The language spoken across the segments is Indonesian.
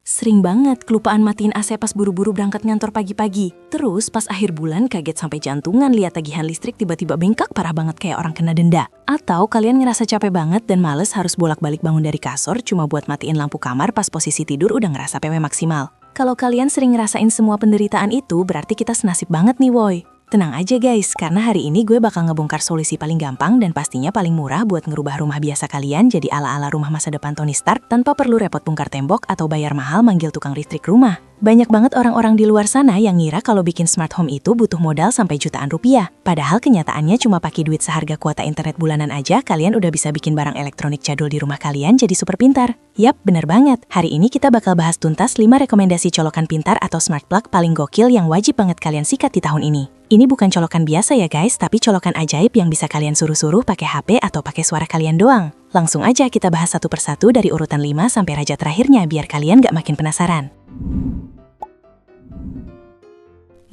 Sering banget kelupaan matiin AC pas buru-buru berangkat ngantor pagi-pagi. Terus pas akhir bulan kaget sampai jantungan lihat tagihan listrik tiba-tiba bengkak parah banget kayak orang kena denda. Atau kalian ngerasa capek banget dan males harus bolak-balik bangun dari kasur cuma buat matiin lampu kamar pas posisi tidur udah ngerasa PW maksimal. Kalau kalian sering ngerasain semua penderitaan itu berarti kita senasib banget nih woy. Tenang aja guys, karena hari ini gue bakal ngebongkar solusi paling gampang dan pastinya paling murah buat ngerubah rumah biasa kalian jadi ala-ala rumah masa depan Tony Stark tanpa perlu repot bongkar tembok atau bayar mahal manggil tukang listrik rumah. Banyak banget orang-orang di luar sana yang ngira kalau bikin smart home itu butuh modal sampai jutaan rupiah. Padahal kenyataannya cuma pakai duit seharga kuota internet bulanan aja kalian udah bisa bikin barang elektronik jadul di rumah kalian jadi super pintar. Yap, bener banget. Hari ini kita bakal bahas tuntas 5 rekomendasi colokan pintar atau smart plug paling gokil yang wajib banget kalian sikat di tahun ini. Ini bukan colokan biasa ya guys, tapi colokan ajaib yang bisa kalian suruh-suruh pakai HP atau pakai suara kalian doang. Langsung aja kita bahas satu persatu dari urutan 5 sampai raja terakhirnya biar kalian gak makin penasaran.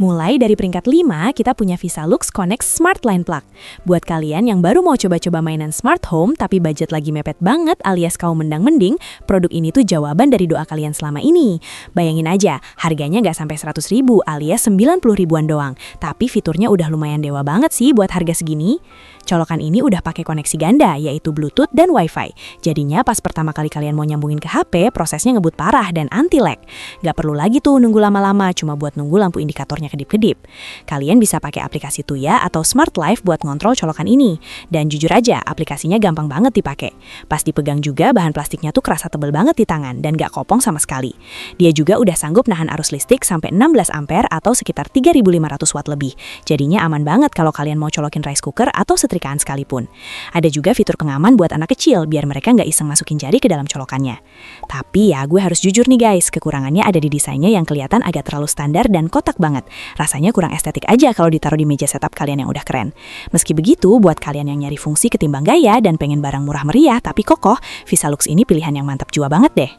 Mulai dari peringkat 5, kita punya VisaLux Connect Smart Line Plug. Buat kalian yang baru mau coba-coba mainan smart home tapi budget lagi mepet banget alias kaum mendang-mending, produk ini tuh jawaban dari doa kalian selama ini. Bayangin aja, harganya nggak sampai 100.000 alias 90 ribuan doang. Tapi fiturnya udah lumayan dewa banget sih buat harga segini. Colokan ini udah pakai koneksi ganda, yaitu Bluetooth dan Wi-Fi. Jadinya pas pertama kali kalian mau nyambungin ke HP, prosesnya ngebut parah dan anti-lag. Gak perlu lagi tuh nunggu lama-lama cuma buat nunggu lampu indikatornya kedip-kedip. Kalian bisa pakai aplikasi Tuya atau Smart Life buat ngontrol colokan ini. Dan jujur aja, aplikasinya gampang banget dipakai. Pas dipegang juga, bahan plastiknya tuh kerasa tebel banget di tangan dan gak kopong sama sekali. Dia juga udah sanggup nahan arus listrik sampai 16 ampere atau sekitar 3.500 watt lebih. Jadinya aman banget kalau kalian mau colokin rice cooker atau setrikaan sekalipun. Ada juga fitur pengaman buat anak kecil biar mereka nggak iseng masukin jari ke dalam colokannya. Tapi ya gue harus jujur nih guys, kekurangannya ada di desainnya yang kelihatan agak terlalu standar dan kotak banget. Rasanya kurang estetik aja kalau ditaruh di meja setup kalian yang udah keren. Meski begitu, buat kalian yang nyari fungsi ketimbang gaya dan pengen barang murah meriah tapi kokoh, VisaLux ini pilihan yang mantap jua banget deh.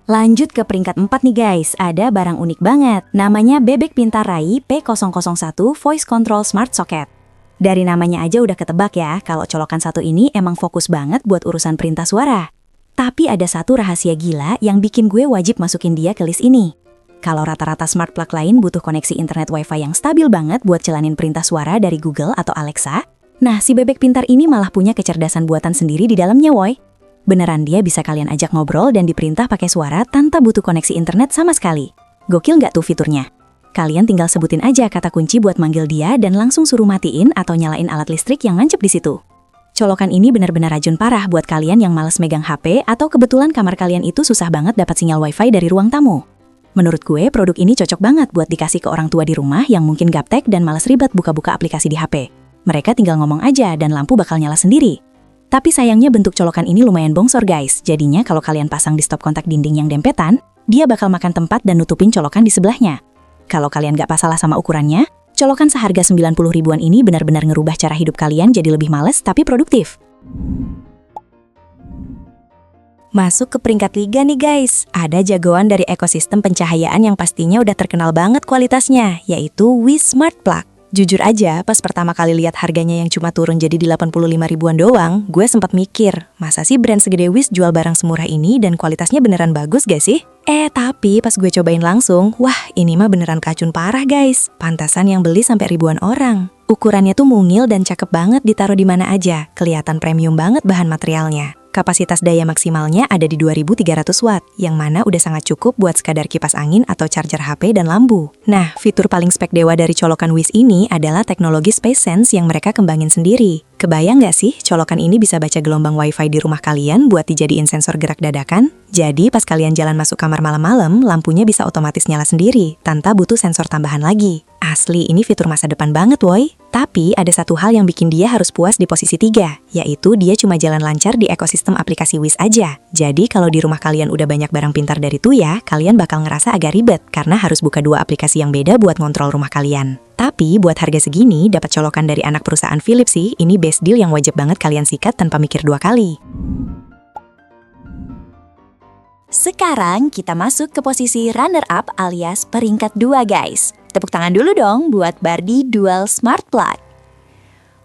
Lanjut ke peringkat 4 nih guys, ada barang unik banget. Namanya Bebek Pintar Rai P001 Voice Control Smart Socket. Dari namanya aja udah ketebak ya, kalau colokan satu ini emang fokus banget buat urusan perintah suara. Tapi ada satu rahasia gila yang bikin gue wajib masukin dia ke list ini. Kalau rata-rata smart plug lain butuh koneksi internet Wi-Fi yang stabil banget buat jalanin perintah suara dari Google atau Alexa, nah si Bebek Pintar ini malah punya kecerdasan buatan sendiri di dalamnya woy. Beneran dia bisa kalian ajak ngobrol dan diperintah pakai suara tanpa butuh koneksi internet sama sekali. Gokil nggak tuh fiturnya? Kalian tinggal sebutin aja kata kunci buat manggil dia dan langsung suruh matiin atau nyalain alat listrik yang nancep di situ. Colokan ini benar-benar racun parah buat kalian yang males megang HP atau kebetulan kamar kalian itu susah banget dapat sinyal Wi-Fi dari ruang tamu. Menurut gue, produk ini cocok banget buat dikasih ke orang tua di rumah yang mungkin gaptek dan males ribet buka-buka aplikasi di HP. Mereka tinggal ngomong aja dan lampu bakal nyala sendiri. Tapi sayangnya bentuk colokan ini lumayan bongsor guys, jadinya kalau kalian pasang di stop kontak dinding yang dempetan, dia bakal makan tempat dan nutupin colokan di sebelahnya. Kalau kalian gak masalah sama ukurannya, colokan seharga 90 ribuan ini benar-benar ngerubah cara hidup kalian jadi lebih males tapi produktif. Masuk ke peringkat 3 nih guys, ada jagoan dari ekosistem pencahayaan yang pastinya udah terkenal banget kualitasnya, yaitu WiZ Smart Plug. Jujur aja, pas pertama kali lihat harganya yang cuma turun jadi 85 ribuan doang, gue sempat mikir, masa sih brand segede WiZ jual barang semurah ini dan kualitasnya beneran bagus gak sih? Tapi pas gue cobain langsung, wah ini mah beneran kacun parah guys. Pantasan yang beli sampai ribuan orang. Ukurannya tuh mungil dan cakep banget ditaruh di mana aja, kelihatan premium banget bahan materialnya. Kapasitas daya maksimalnya ada di 2300 watt, yang mana udah sangat cukup buat sekadar kipas angin atau charger HP dan lampu. Nah, fitur paling spek dewa dari colokan WiZ ini adalah teknologi Space Sense yang mereka kembangin sendiri. Kebayang nggak sih colokan ini bisa baca gelombang Wi-Fi di rumah kalian buat dijadiin sensor gerak dadakan? Jadi pas kalian jalan masuk kamar malam-malam, lampunya bisa otomatis nyala sendiri, tanpa butuh sensor tambahan lagi. Asli, ini fitur masa depan banget woy. Tapi ada satu hal yang bikin dia harus puas di posisi 3, yaitu dia cuma jalan lancar di ekosistem aplikasi WiZ aja. Jadi kalau di rumah kalian udah banyak barang pintar dari Tuya, kalian bakal ngerasa agak ribet karena harus buka 2 aplikasi yang beda buat ngontrol rumah kalian. Tapi buat harga segini, dapat colokan dari anak perusahaan Philips sih, ini best deal yang wajib banget kalian sikat tanpa mikir 2 kali. Sekarang kita masuk ke posisi runner up alias peringkat 2 guys. Tepuk tangan dulu dong buat Bardi Dual Smart Plug.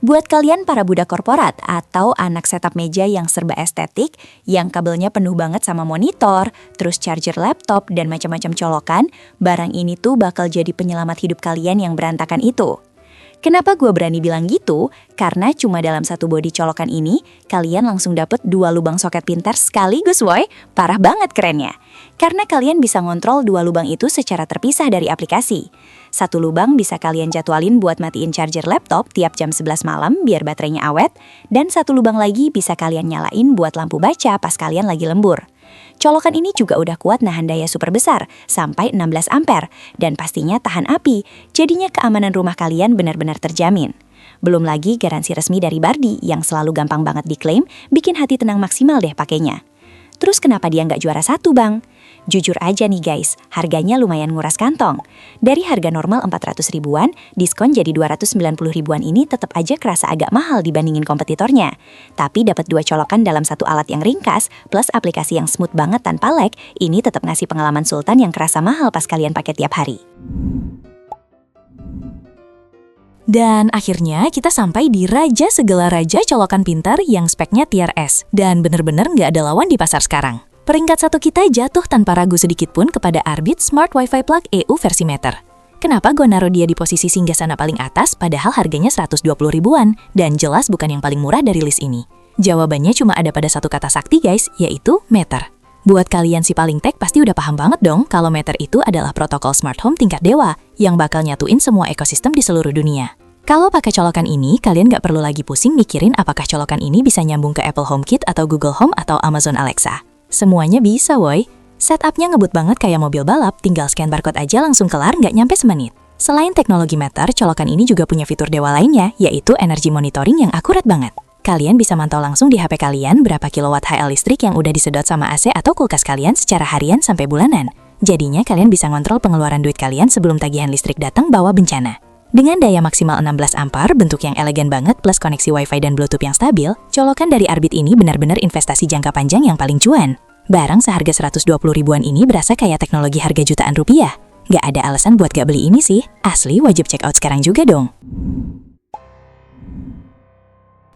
Buat kalian para budak korporat atau anak setup meja yang serba estetik, yang kabelnya penuh banget sama monitor, terus charger laptop, dan macam-macam colokan, barang ini tuh bakal jadi penyelamat hidup kalian yang berantakan itu. Kenapa gue berani bilang gitu? Karena cuma dalam satu bodi colokan ini, kalian langsung dapet 2 lubang soket pintar sekaligus woy. Parah banget kerennya. Karena kalian bisa ngontrol 2 lubang itu secara terpisah dari aplikasi. Satu lubang bisa kalian jadwalin buat matiin charger laptop tiap jam 11 malam biar baterainya awet. Dan satu lubang lagi bisa kalian nyalain buat lampu baca pas kalian lagi lembur. Colokan ini juga udah kuat nahan daya super besar, sampai 16 ampere, dan pastinya tahan api, jadinya keamanan rumah kalian benar-benar terjamin. Belum lagi garansi resmi dari Bardi yang selalu gampang banget diklaim, bikin hati tenang maksimal deh pakainya. Terus kenapa dia nggak juara 1 bang? Jujur aja nih guys, harganya lumayan nguras kantong. Dari harga normal 400 ribuan, diskon jadi 290 ribuan ini tetap aja kerasa agak mahal dibandingin kompetitornya. Tapi dapat 2 colokan dalam satu alat yang ringkas, plus aplikasi yang smooth banget tanpa lag, ini tetap ngasih pengalaman sultan yang kerasa mahal pas kalian pakai tiap hari. Dan akhirnya kita sampai di raja segala raja colokan pintar yang speknya tier S. Dan bener-bener nggak ada lawan di pasar sekarang. Peringkat 1 kita jatuh tanpa ragu sedikit pun kepada Arbit Smart Wi-Fi Plug EU versi meter. Kenapa gue naruh dia di posisi singgasana paling atas padahal harganya 120 ribuan dan jelas bukan yang paling murah dari list ini? Jawabannya cuma ada pada satu kata sakti guys, yaitu meter. Buat kalian si paling tech pasti udah paham banget dong kalau meter itu adalah protokol smart home tingkat dewa yang bakal nyatuin semua ekosistem di seluruh dunia. Kalau pakai colokan ini, kalian nggak perlu lagi pusing mikirin apakah colokan ini bisa nyambung ke Apple HomeKit atau Google Home atau Amazon Alexa. Semuanya bisa woy. Setupnya ngebut banget kayak mobil balap, tinggal scan barcode aja langsung kelar nggak nyampe semenit. Selain teknologi meter, colokan ini juga punya fitur dewa lainnya, yaitu energy monitoring yang akurat banget. Kalian bisa mantau langsung di HP kalian berapa kilowatt HL listrik yang udah disedot sama AC atau kulkas kalian secara harian sampai bulanan. Jadinya kalian bisa ngontrol pengeluaran duit kalian sebelum tagihan listrik datang bawa bencana. Dengan daya maksimal 16 ampere, bentuk yang elegan banget plus koneksi Wi-Fi dan Bluetooth yang stabil, colokan dari Arbit ini benar-benar investasi jangka panjang yang paling cuan. Barang seharga 120 ribuan ini berasa kayak teknologi harga jutaan rupiah. Gak ada alasan buat gak beli ini sih. Asli wajib check out sekarang juga dong.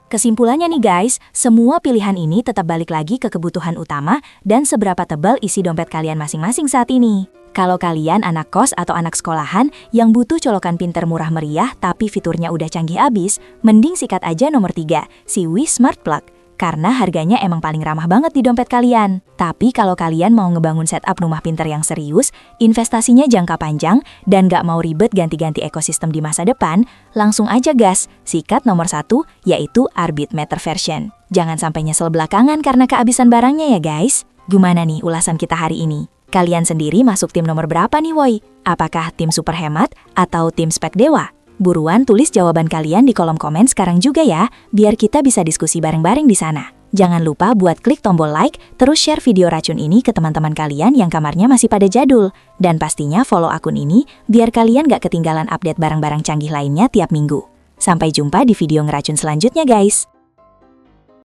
Kesimpulannya nih guys, semua pilihan ini tetap balik lagi ke kebutuhan utama dan seberapa tebal isi dompet kalian masing-masing saat ini. Kalau kalian anak kos atau anak sekolahan yang butuh colokan pinter murah meriah tapi fiturnya udah canggih abis, mending sikat aja nomor 3, si WIS Smart Plug. Karena harganya emang paling ramah banget di dompet kalian. Tapi kalau kalian mau ngebangun setup rumah pinter yang serius, investasinya jangka panjang, dan gak mau ribet ganti-ganti ekosistem di masa depan, langsung aja gas, sikat nomor 1, yaitu Arbit Meter version. Jangan sampai nyesel belakangan karena kehabisan barangnya ya guys. Gimana nih ulasan kita hari ini? Kalian sendiri masuk tim nomor berapa nih woy? Apakah tim super hemat atau tim spek dewa? Buruan tulis jawaban kalian di kolom komen sekarang juga ya, biar kita bisa diskusi bareng-bareng di sana. Jangan lupa buat klik tombol like, terus share video racun ini ke teman-teman kalian yang kamarnya masih pada jadul. Dan pastinya follow akun ini, biar kalian gak ketinggalan update barang-barang canggih lainnya tiap minggu. Sampai jumpa di video ngeracun selanjutnya guys.